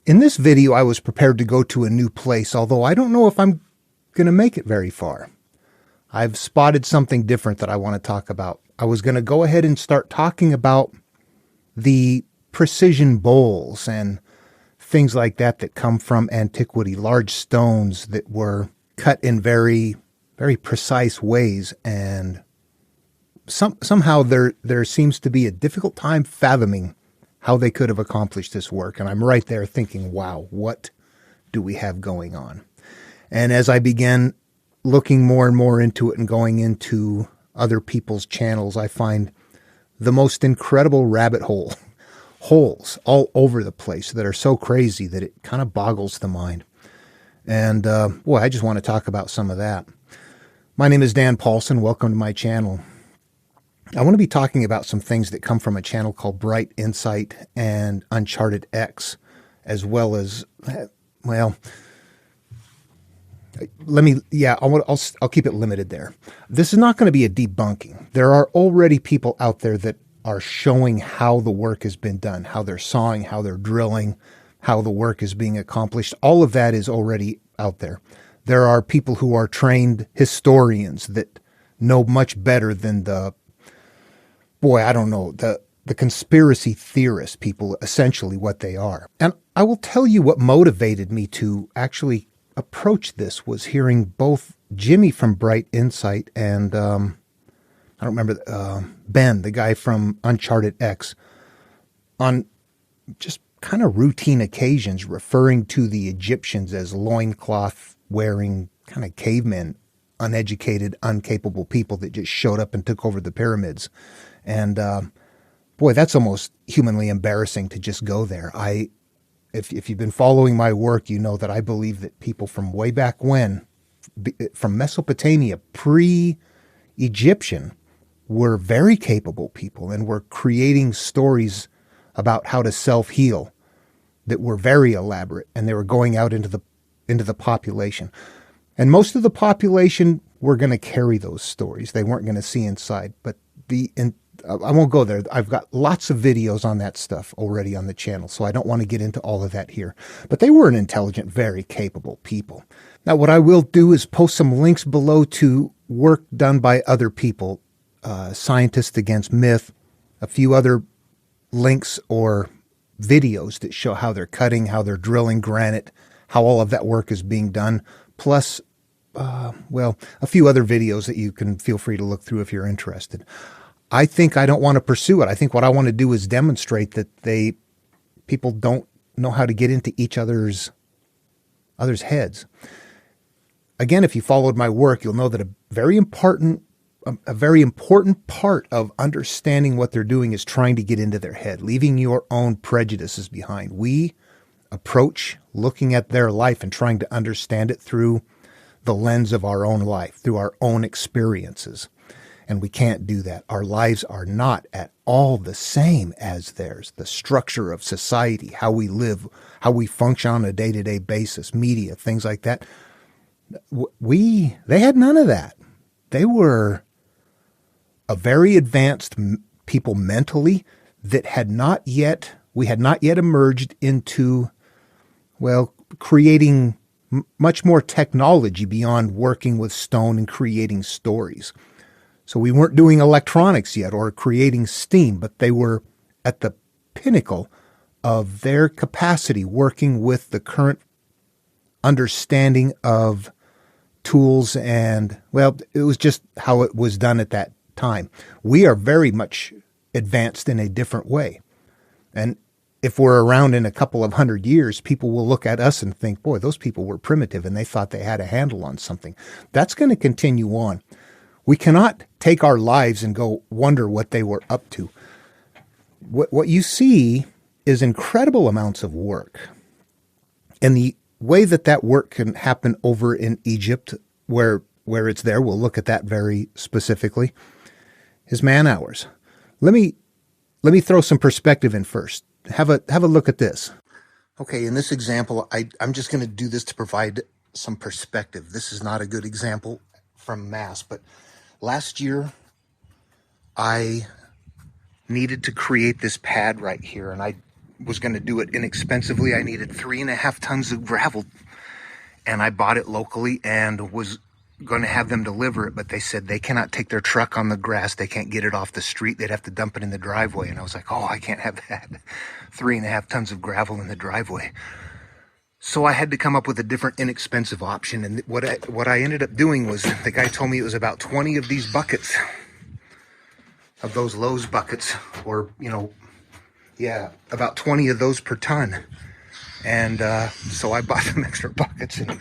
In this video, I was prepared to go to a new place, although I don't know if I'm going to make it very far. I've spotted something different that I want to talk about. I was going to go ahead and start talking about the precision bowls and things like that that come from antiquity, large stones that were cut in very, very precise ways. And somehow there seems to be a difficult time fathoming how they could have accomplished this work. And I'm right there thinking, wow, what do we have going on? And as I began looking more and more into it and going into other people's channels, I find the most incredible rabbit holes all over the place that are so crazy that it kind of boggles the mind. And boy, I just want to talk about some of that. My name is Dan Paulson. Welcome to my channel. I want to be talking about some things that come from a channel called Bright Insight and Uncharted X, as well as, well, I'll keep it limited there. This is not going to be a debunking. There are already people out there that are showing how the work has been done, how they're sawing, how they're drilling, how the work is being accomplished. All of that is already out there. There are people who are trained historians that know much better than the conspiracy theorist people, essentially what they are. And I will tell you what motivated me to actually approach this was hearing both Jimmy from Bright Insight and I don't remember, Ben, the guy from Uncharted X, on just kind of routine occasions referring to the Egyptians as loincloth wearing kind of cavemen, uneducated, incapable people that just showed up and took over the pyramids. And boy, that's almost humanly embarrassing to just go there. If you've been following my work, you know that I believe that people from way back when, from Mesopotamia, pre-Egyptian, were very capable people and were creating stories about how to self-heal that were very elaborate, and they were going out into the population. And most of the population were going to carry those stories. They weren't going to see inside. But I won't go there. I've got lots of videos on that stuff already on the channel, so I don't want to get into all of that here. But they were an intelligent, very capable people. Now, what I will do is post some links below to work done by other people, Scientists Against Myth, a few other links or videos that show how they're cutting, how they're drilling granite, how all of that work is being done, plus, a few other videos that you can feel free to look through if you're interested. I think I don't want to pursue it. I think what I want to do is demonstrate that people don't know how to get into each other's heads. Again, if you followed my work, you'll know that a very important part of understanding what they're doing is trying to get into their head, leaving your own prejudices behind. We approach looking at their life and trying to understand it through the lens of our own life, through our own experiences. And we can't do that. Our lives are not at all the same as theirs. The structure of society, how we live, how we function on a day-to-day basis, media, things like that. They had none of that. They were a very advanced people mentally that we had not yet emerged into, creating much more technology beyond working with stone and creating stories. So we weren't doing electronics yet or creating steam, but they were at the pinnacle of their capacity working with the current understanding of tools and, it was just how it was done at that time. We are very much advanced in a different way. And if we're around in a couple of 100 years, people will look at us and think, boy, those people were primitive and they thought they had a handle on something. That's going to continue on. We cannot take our lives and go wonder what they were up to. What you see is incredible amounts of work. And the way that work can happen over in Egypt, where it's there, we'll look at that very specifically, is man hours. Let me throw some perspective in first. Have a look at this. Okay, in this example, I'm just going to do this to provide some perspective. This is not a good example from mass, but last year I needed to create this pad right here, and I was going to do it inexpensively. I needed 3.5 tons of gravel, and I bought it locally and was going to have them deliver it, but they said they cannot take their truck on the grass. They can't get it off the street. They'd have to dump it in the driveway. And I was like, oh, I can't have that. 3.5 tons of gravel in the driveway. So I had to come up with a different inexpensive option. And what I ended up doing was, the guy told me it was about 20 of these buckets, of those Lowe's buckets, or, about 20 of those per ton. And so I bought some extra buckets, and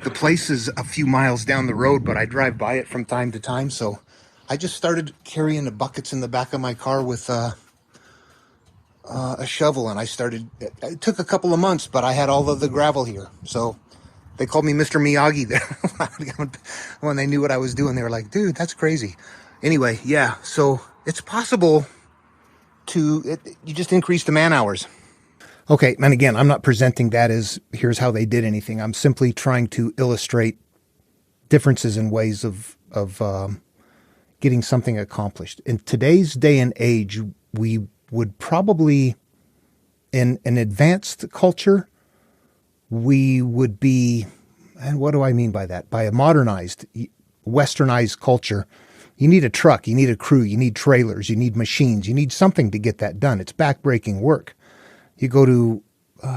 the place is a few miles down the road, but I drive by it from time to time. So I just started carrying the buckets in the back of my car with a shovel, and it took a couple of months, but I had all of the gravel here. So they called me Mr. Miyagi there. When they knew what I was doing, they were like, dude, that's crazy. Anyway, yeah, so it's possible you just increase the man hours. Okay, and again, I'm not presenting that as here's how they did anything. I'm simply trying to illustrate differences in ways of getting something accomplished. In today's day and age, we would probably, in an advanced culture, we would be, and what do I mean by that? By a modernized, westernized culture, you need a truck, you need a crew, you need trailers, you need machines, you need something to get that done. It's backbreaking work. You go to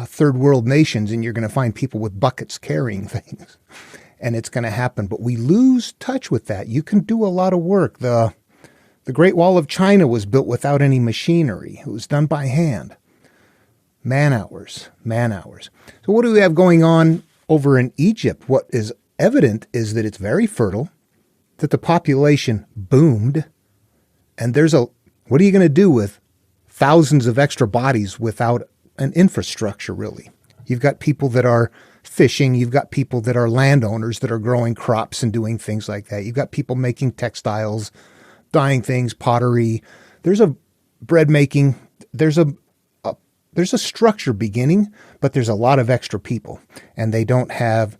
third world nations and you're going to find people with buckets carrying things, and it's going to happen. But we lose touch with that. You can do a lot of work. The Great Wall of China was built without any machinery. It was done by hand. Man hours. So what do we have going on over in Egypt? What is evident is that it's very fertile, that the population boomed, and what are you going to do with thousands of extra bodies without an infrastructure, really? You've got people that are fishing. You've got people that are landowners that are growing crops and doing things like that. You've got people making textiles, dyeing things, pottery. There's a bread making. There's a structure beginning, but there's a lot of extra people, and they don't have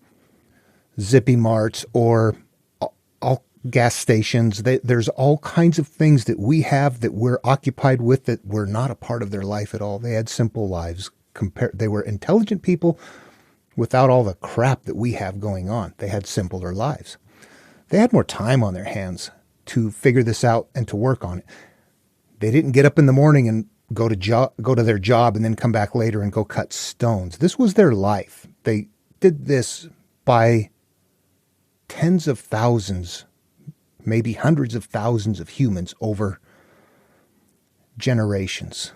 zippy marts or all gas stations. There's all kinds of things that we have that we're occupied with that were not a part of their life at all. They had simple lives. They were intelligent people without all the crap that we have going on. They had simpler lives. They had more time on their hands to figure this out and to work on it. They didn't get up in the morning and go to their job and then come back later and go cut stones. This was their life. They did this by tens of thousands, maybe hundreds of thousands of humans over generations,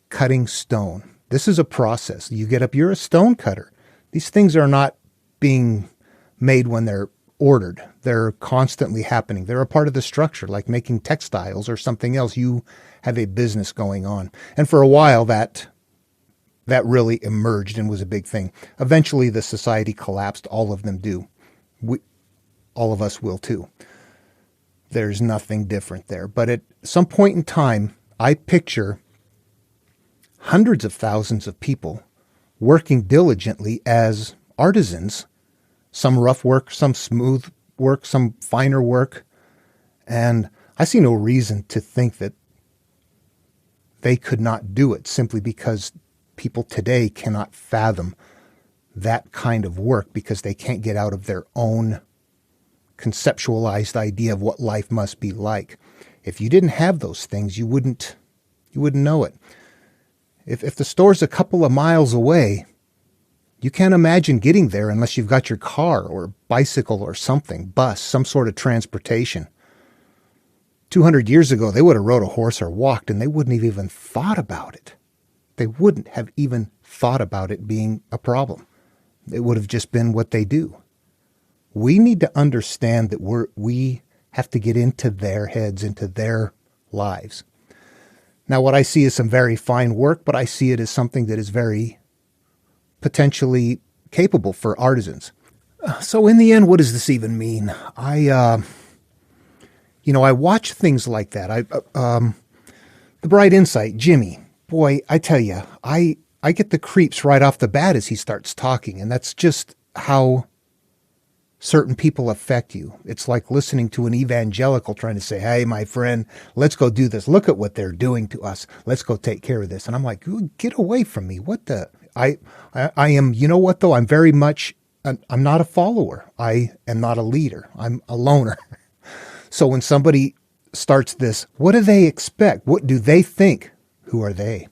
cutting stone. This is a process. You get up, you're a stone cutter. These things are not being made when they're ordered. They're constantly happening. They're a part of the structure, like making textiles or something else. You have a business going on. And for a while, that really emerged and was a big thing. Eventually, the society collapsed. All of them do. All of us will too. There's nothing different there. But at some point in time, I picture hundreds of thousands of people working diligently as artisans, some rough work, some smooth work, some finer work. And I see no reason to think that they could not do it simply because people today cannot fathom that kind of work because they can't get out of their own conceptualized idea of what life must be like. If you didn't have those things, you wouldn't know it. If the store's a couple of miles away, you can't imagine getting there unless you've got your car or bicycle or something, bus, some sort of transportation. 200 years ago, they would have rode a horse or walked, and they wouldn't have even thought about it. They wouldn't have even thought about it being a problem. It would have just been what they do. We need to understand that we have to get into their heads, into their lives. Now, what I see is some very fine work, but I see it as something that is very potentially capable for artisans. So in the end, what does this even mean? I watch things like that. The Bright Insight, Jimmy, boy, I tell you, I get the creeps right off the bat as he starts talking, and that's just how certain people affect you. It's like listening to an evangelical trying to say, hey, my friend, let's go do this. Look at what they're doing to us. Let's go take care of this. And I'm like, get away from me. What the? I am, you know what, though? I'm very much, I'm not a follower. I am not a leader. I'm a loner. So when somebody starts this, what do they expect? What do they think? Who are they?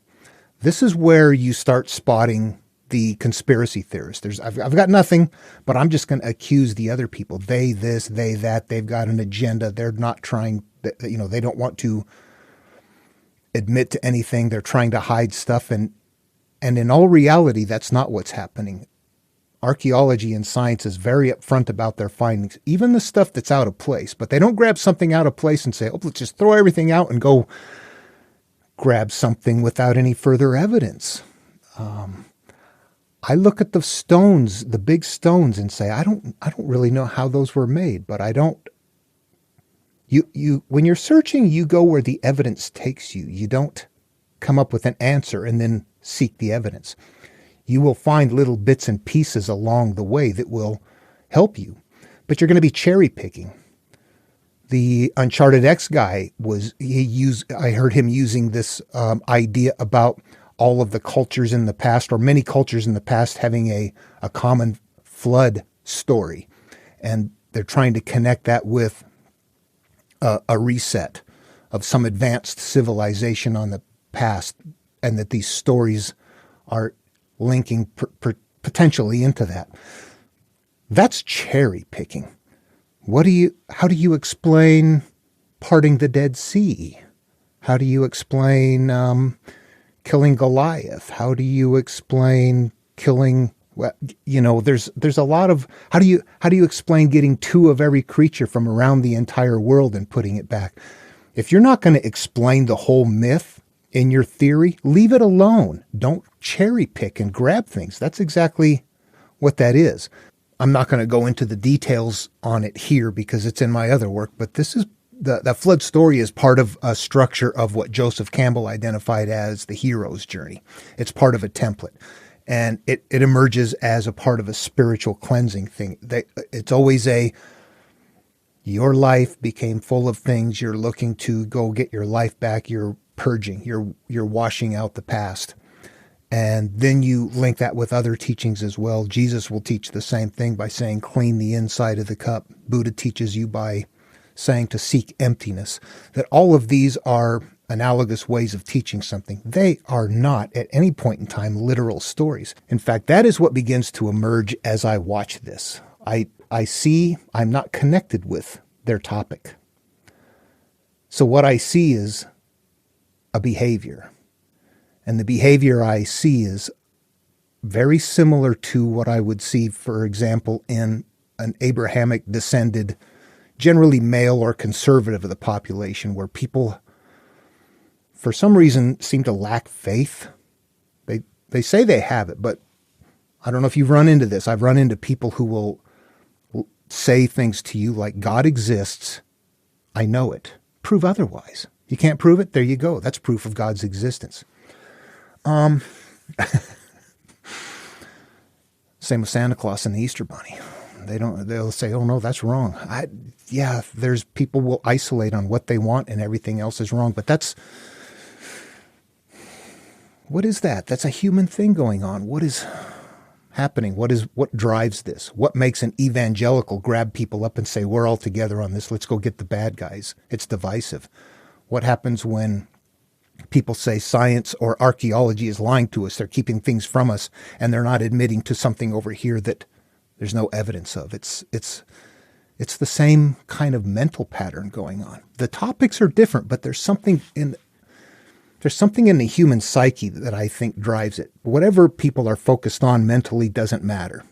This is where you start spotting the conspiracy theorists. I've got nothing, but I'm just going to accuse the other people. They this, they that. They've got an agenda. They're not trying, they don't want to admit to anything. They're trying to hide stuff. And in all reality, that's not what's happening. Archaeology and science is very upfront about their findings, even the stuff that's out of place. But they don't grab something out of place and say, oh, let's just throw everything out and go grab something without any further evidence. I look at the stones, the big stones, and say, I don't really know how those were made, but I don't. You when you're searching, you go where the evidence takes you. You don't come up with an answer and then seek the evidence. You will find little bits and pieces along the way that will help you, but you're going to be cherry picking. The Uncharted X guy I heard him using this idea about all of the cultures in the past, or many cultures in the past, having a common flood story. And they're trying to connect that with a reset of some advanced civilization on the past, and that these stories are linking potentially into that. That's cherry picking. How do you explain parting the Dead Sea? How do you explain killing Goliath? How do you explain killing? Well, there's a lot of how do you explain getting two of every creature from around the entire world and putting it back? If you're not going to explain the whole myth in your theory, leave it alone. Don't cherry pick and grab things. That's exactly what that is. I'm not going to go into the details on it here because it's in my other work, but this is the flood story is part of a structure of what Joseph Campbell identified as the hero's journey. It's part of a template, and it emerges as a part of a spiritual cleansing thing. It's always your life became full of things. You're looking to go get your life back. You're purging. You're washing out the past. And then you link that with other teachings as well. Jesus will teach the same thing by saying, clean the inside of the cup. Buddha teaches you by saying to seek emptiness. That all of these are analogous ways of teaching something. They are not at any point in time literal stories. In fact, that is what begins to emerge as I watch this. I see I'm not connected with their topic. So what I see is a behavior. And the behavior I see is very similar to what I would see, for example, in an Abrahamic descended, generally male or conservative of the population, where people, for some reason, seem to lack faith. They say they have it, but I don't know if you've run into this. I've run into people who will say things to you like, God exists. I know it. Prove otherwise. You can't prove it? There you go. That's proof of God's existence. Same with Santa Claus and the Easter Bunny. They'll say, oh no, that's wrong. There's people will isolate on what they want and everything else is wrong. But what is that? That's a human thing going on. What is happening? What drives this? What makes an evangelical grab people up and say, we're all together on this. Let's go get the bad guys. It's divisive. What happens when people say science or archaeology is lying to us? They're keeping things from us, and they're not admitting to something over here that there's no evidence of. It's the same kind of mental pattern going on. The topics are different, but there's something in the human psyche that I think drives it. Whatever people are focused on mentally doesn't matter.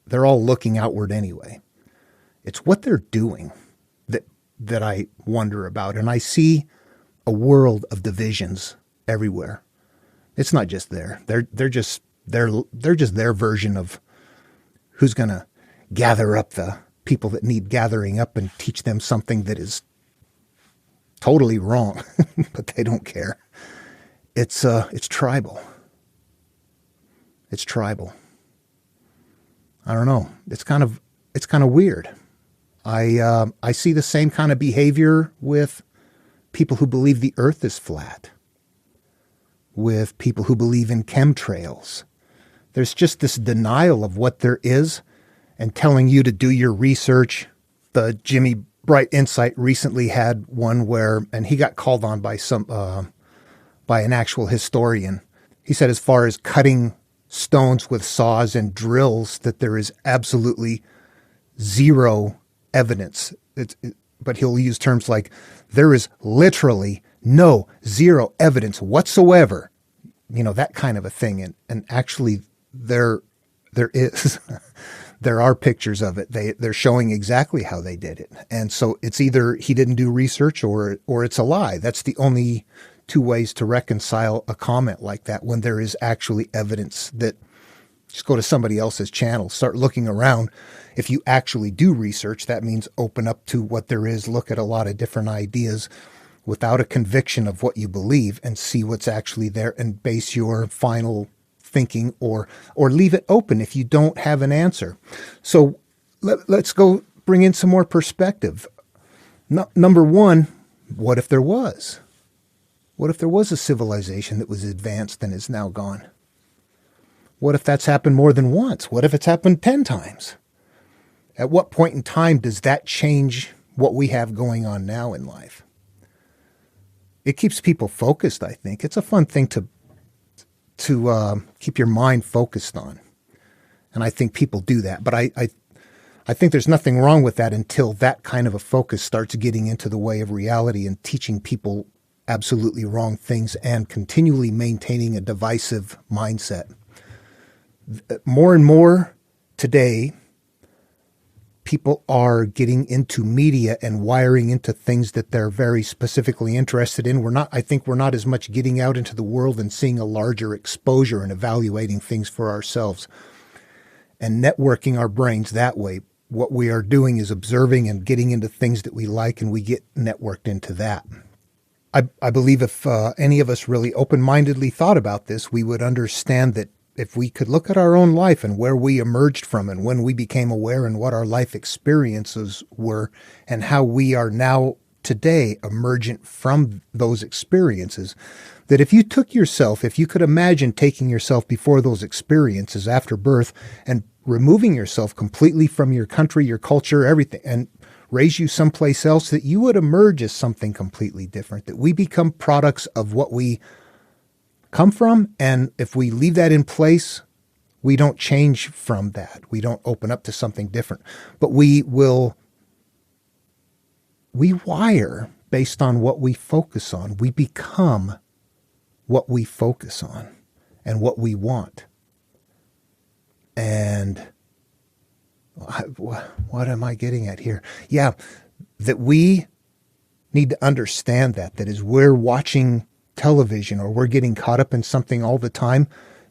They're all looking outward anyway. It's what they're doing that I wonder about, and I see a world of divisions everywhere. It's not just there. They're just their version of who's going to gather up the people that need gathering up and teach them something that is totally wrong, but they don't care. It's tribal. It's tribal. I don't know. It's kind of it's kind of weird. I see the same kind of behavior with people who believe the earth is flat, with people who believe in chemtrails. There's just this denial of what there is and telling you to do your research. The Jimmy Bright Insight recently had one where, and he got called on by by an actual historian. He said, as far as cutting stones with saws and drills, that there is absolutely zero evidence. But he'll use terms like, there is literally zero evidence whatsoever, that kind of a thing. And actually there is, there are pictures of it. They're showing exactly how they did it. And so it's either he didn't do research or it's a lie. That's the only two ways to reconcile a comment like that, when there is actually evidence. That just go to somebody else's channel, start looking around. If you actually do research, that means open up to what there is, look at a lot of different ideas without a conviction of what you believe, and see what's actually there, and base your final thinking or leave it open if you don't have an answer. So let's go bring in some more perspective. Number one, what if there was? What if there was a civilization that was advanced and is now gone? What if that's happened more than once? What if it's happened 10 times? At what point in time does that change what we have going on now in life? It keeps people focused, I think. It's a fun thing to keep your mind focused on. And I think people do that. But I think there's nothing wrong with that until that kind of a focus starts getting into the way of reality and teaching people absolutely wrong things and continually maintaining a divisive mindset. More and more today, people are getting into media and wiring into things that they're very specifically interested in. I think we're not as much getting out into the world and seeing a larger exposure and evaluating things for ourselves and networking our brains that way. What we are doing is observing and getting into things that we like, and we get networked into that. I believe if any of us really open-mindedly thought about this, we would understand that if we could look at our own life and where we emerged from and when we became aware and what our life experiences were and how we are now today emergent from those experiences, that if you could imagine taking yourself before those experiences after birth and removing yourself completely from your country, your culture, everything, and raise you someplace else, that you would emerge as something completely different, that we become products of what we come from. And if we leave that in place, we don't change from that. We don't open up to something different, but we wire based on what we focus on. We become what we focus on and what we want. And what am I getting at here? Yeah, that we need to understand that as we're watching television or we're getting caught up in something all the time,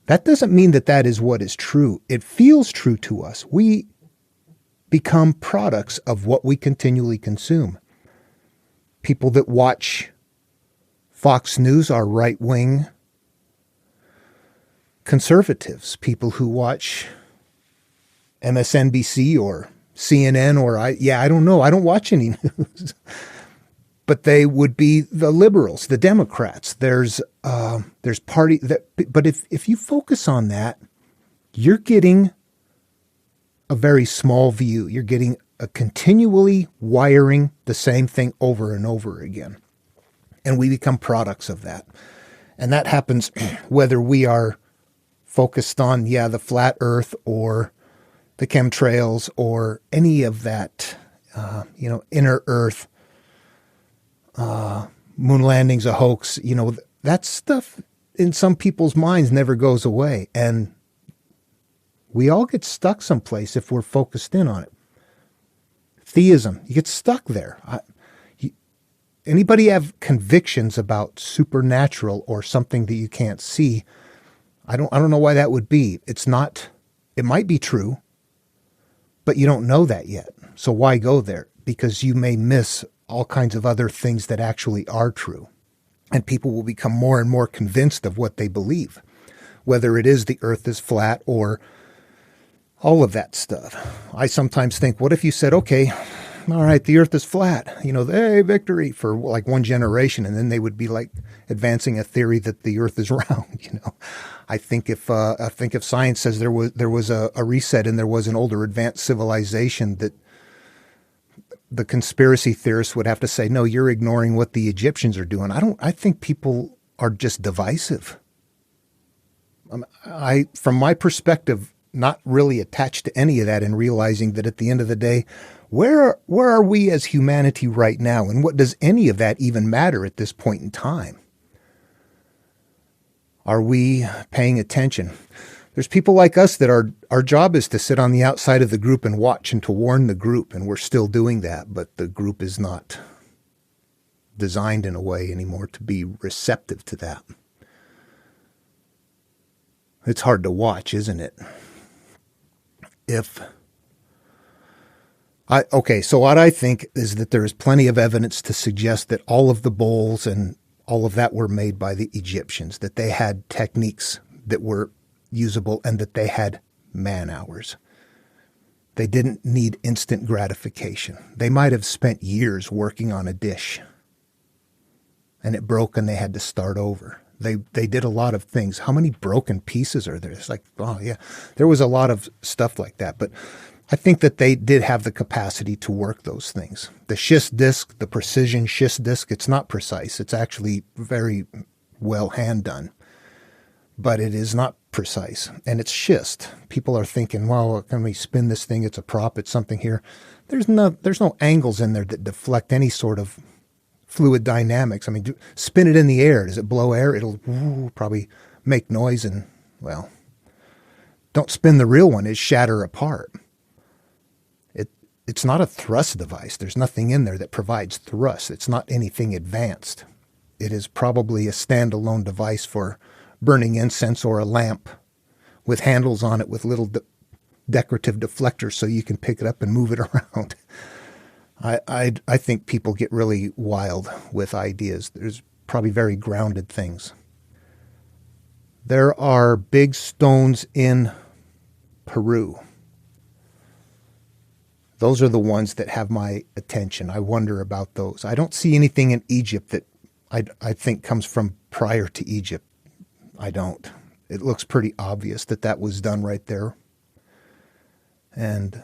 that doesn't mean that is what is true. It feels true to us. We become products of what we continually consume. People that watch Fox News are right-wing conservatives. People who watch MSNBC or CNN I don't know. I don't watch any news. But they would be the liberals, the Democrats. There's party that, but if you focus on that, you're getting a very small view. You're getting a continually wiring the same thing over and over again. And we become products of that. And that happens whether we are focused on, the flat earth or the chemtrails or any of that, inner earth, moon landing's a hoax. That stuff in some people's minds never goes away. And we all get stuck someplace if we're focused in on it. Theism, you get stuck there. Anybody have convictions about supernatural or something that you can't see? I don't know why that would be. It might be true, but you don't know that yet. So why go there? Because you may miss all kinds of other things that actually are true. And people will become more and more convinced of what they believe, whether it is the earth is flat or All of that stuff. I sometimes think, what if you said, okay, all right, the earth is flat, hey, victory for like one generation. And then they would be like advancing a theory that the earth is round. I think if science says there was a reset and there was an older advanced civilization, that the conspiracy theorists would have to say, no, you're ignoring what the Egyptians are doing. I think people are just divisive. From my perspective, not really attached to any of that, and realizing that at the end of the day, where are we as humanity right now? And what does any of that even matter at this point in time? Are we paying attention? There's people like us that our job is to sit on the outside of the group and watch and to warn the group, and we're still doing that, but the group is not designed in a way anymore to be receptive to that. It's hard to watch, isn't it? So what I think is that there is plenty of evidence to suggest that all of the bowls and all of that were made by the Egyptians, that they had techniques that were usable and that they had man hours. They didn't need instant gratification. They might have spent years working on a dish and it broke and they had to start over. They did a lot of things. How many broken pieces are there? It's like, oh yeah, there was a lot of stuff like that. But I think that they did have the capacity to work those things. The schist disc, the precision schist disc, it's not precise. It's actually very well hand done, but it is not precise. And it's schist. People are thinking, well, can we spin this thing? It's a prop. It's something here. There's no angles in there that deflect any sort of fluid dynamics. I mean, spin it in the air. Does it blow air? It'll probably make noise and, well, don't spin the real one. It shatter apart. It's not a thrust device. There's nothing in there that provides thrust. It's not anything advanced. It is probably a standalone device for burning incense or a lamp with handles on it with little decorative deflectors so you can pick it up and move it around. I think people get really wild with ideas. There's probably very grounded things. There are big stones in Peru. Those are the ones that have my attention. I wonder about those. I don't see anything in Egypt that I think comes from prior to Egypt. I don't. It looks pretty obvious that was done right there. And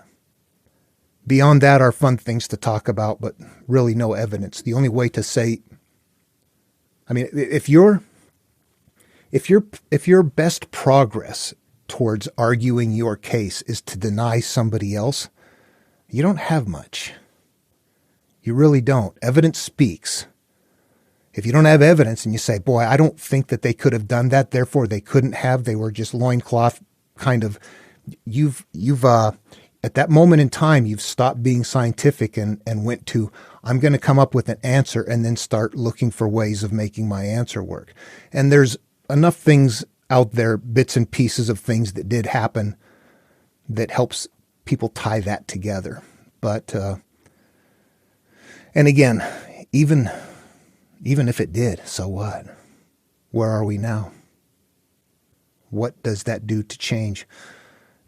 beyond that are fun things to talk about, but really no evidence. The only way to say, I mean, if your best progress towards arguing your case is to deny somebody else, you don't have much. You really don't. Evidence speaks. If you don't have evidence and you say, boy, I don't think that they could have done that, therefore they couldn't have, they were just loincloth kind of, you've at that moment in time, you've stopped being scientific and went to, I'm going to come up with an answer and then start looking for ways of making my answer work. And there's enough things out there, bits and pieces of things that did happen that helps people tie that together. But, and again, even if it did, so what? Where are we now? What does that do to change?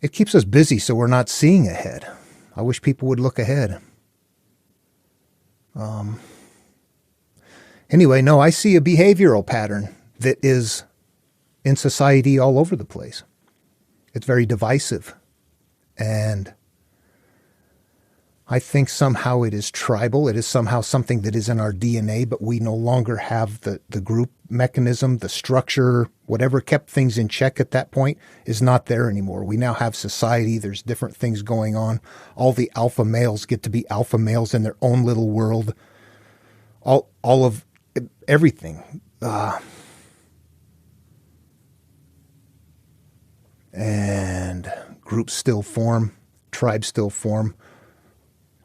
It keeps us busy so we're not seeing ahead. I wish people would look ahead. Anyway, no, I see a behavioral pattern that is in society all over the place. It's very divisive. And I think somehow it is tribal. It is somehow something that is in our DNA, but we no longer have the group mechanism, the structure, whatever kept things in check at that point is not there anymore. We now have society. There's different things going on. All the alpha males get to be alpha males in their own little world. All of everything. And groups still form. Tribes still form.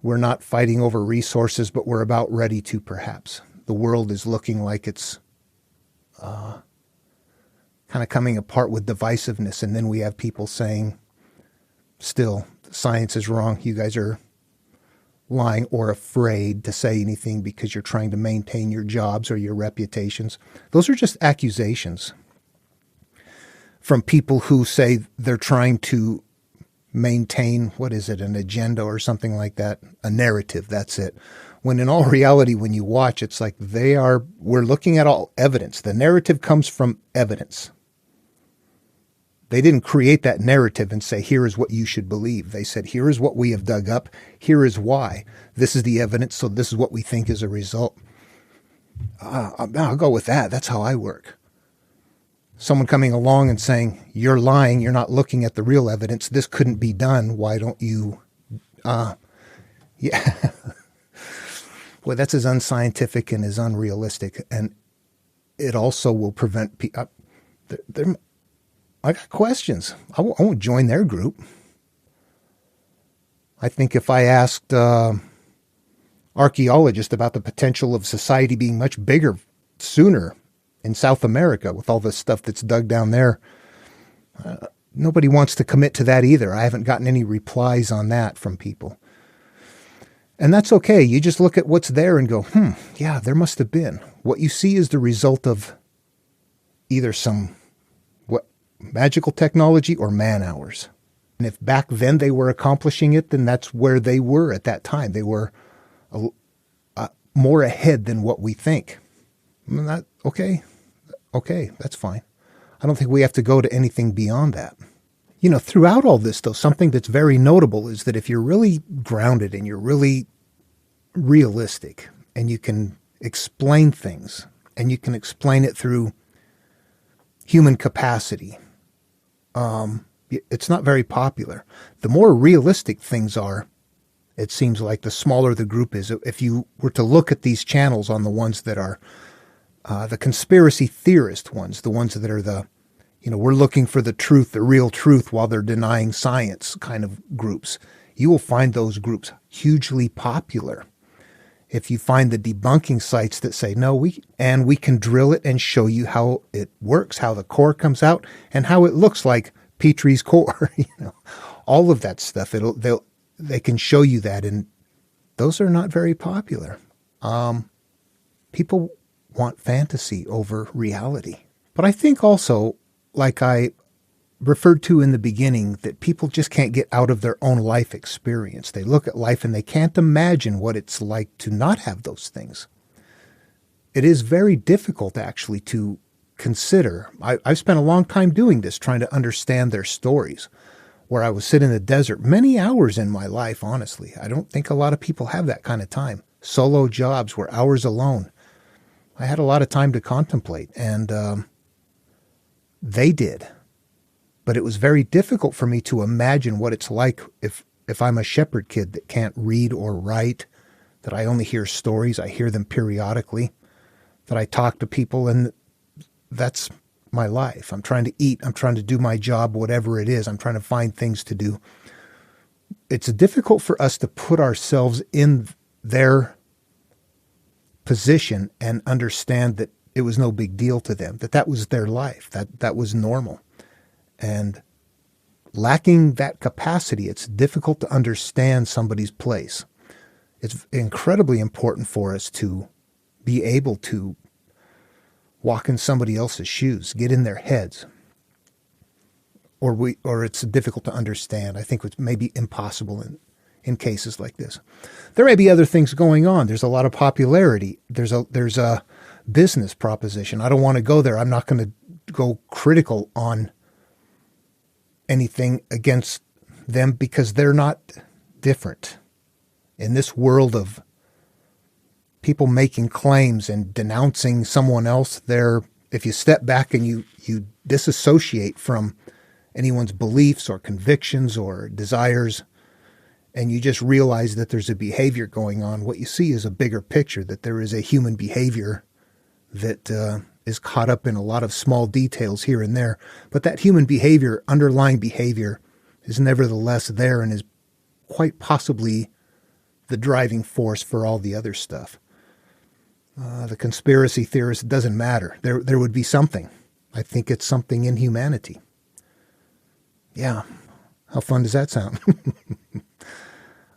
We're not fighting over resources, but we're about ready to, perhaps. The world is looking like it's kind of coming apart with divisiveness. And then we have people saying, still, science is wrong. You guys are lying or afraid to say anything because you're trying to maintain your jobs or your reputations. Those are just accusations from people who say they're trying to maintain, what is it, an agenda or something like that, a narrative, that's it. When in all reality, when you watch, it's like we're looking at all evidence. The narrative comes from evidence. They didn't create that narrative and say, here is what you should believe. They said, here is what we have dug up. Here is why. This is the evidence, so this is what we think is a result. I'll go with that. That's how I work. Someone coming along and saying, you're lying, you're not looking at the real evidence, this couldn't be done, why don't you... Yeah. Well, that's as unscientific and as unrealistic, and it also will prevent people... I got questions. I won't join their group. I think if I asked archaeologists about the potential of society being much bigger sooner in South America with all the stuff that's dug down there, nobody wants to commit to that either. I haven't gotten any replies on that from people. And that's okay. You just look at what's there and go, yeah, there must have been. What you see is the result of either some magical technology or man hours. And if back then they were accomplishing it, then that's where they were at that time. They were more ahead than what we think. Okay, that's fine. I don't think we have to go to anything beyond that. You know, throughout all this, though, something that's very notable is that if you're really grounded and you're really realistic and you can explain things and you can explain it through human capacity, it's not very popular. The more realistic things are, it seems like the smaller the group is. If you were to look at these channels on the ones that are the conspiracy theorist ones, the ones that are we're looking for the truth, the real truth, while they're denying science kind of groups, you will find those groups hugely popular. If you find the debunking sites that say, no, we can drill it and show you how it works, how the core comes out, and how it looks like Petrie's core, all of that stuff. They can show you that, and those are not very popular. People want fantasy over reality. But I think also, like I referred to in the beginning, that people just can't get out of their own life experience. They look at life and they can't imagine what it's like to not have those things. It is very difficult, actually, to consider. I've spent a long time doing this, trying to understand their stories, where I would sit in the desert many hours in my life, honestly. I don't think a lot of people have that kind of time. Solo jobs were hours alone. I had a lot of time to contemplate, and they did. But it was very difficult for me to imagine what it's like if I'm a shepherd kid that can't read or write, that I only hear stories, I hear them periodically, that I talk to people, and that's my life. I'm trying to eat, I'm trying to do my job, whatever it is, I'm trying to find things to do. It's difficult for us to put ourselves in their position and understand that it was no big deal to them, that was their life, that was normal. And lacking that capacity, it's difficult to understand somebody's place. It's incredibly important for us to be able to walk in somebody else's shoes, get in their heads. Or it's difficult to understand. I think it's maybe impossible in cases like this. There may be other things going on. There's a lot of popularity. There's a business proposition. I don't want to go there. I'm not going to go critical on anything against them because they're not different. In this world of people making claims and denouncing someone else, if you step back and you disassociate from anyone's beliefs or convictions or desires, and you just realize that there's a behavior going on, what you see is a bigger picture, that there is a human behavior that is caught up in a lot of small details here and there. But that human behavior, underlying behavior, is nevertheless there and is quite possibly the driving force for all the other stuff. The conspiracy theorists, it doesn't matter. There would be something. I think it's something in humanity. Yeah. How fun does that sound?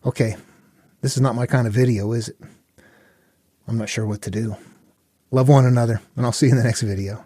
Okay. This is not my kind of video, is it? I'm not sure what to do. Love one another, and I'll see you in the next video.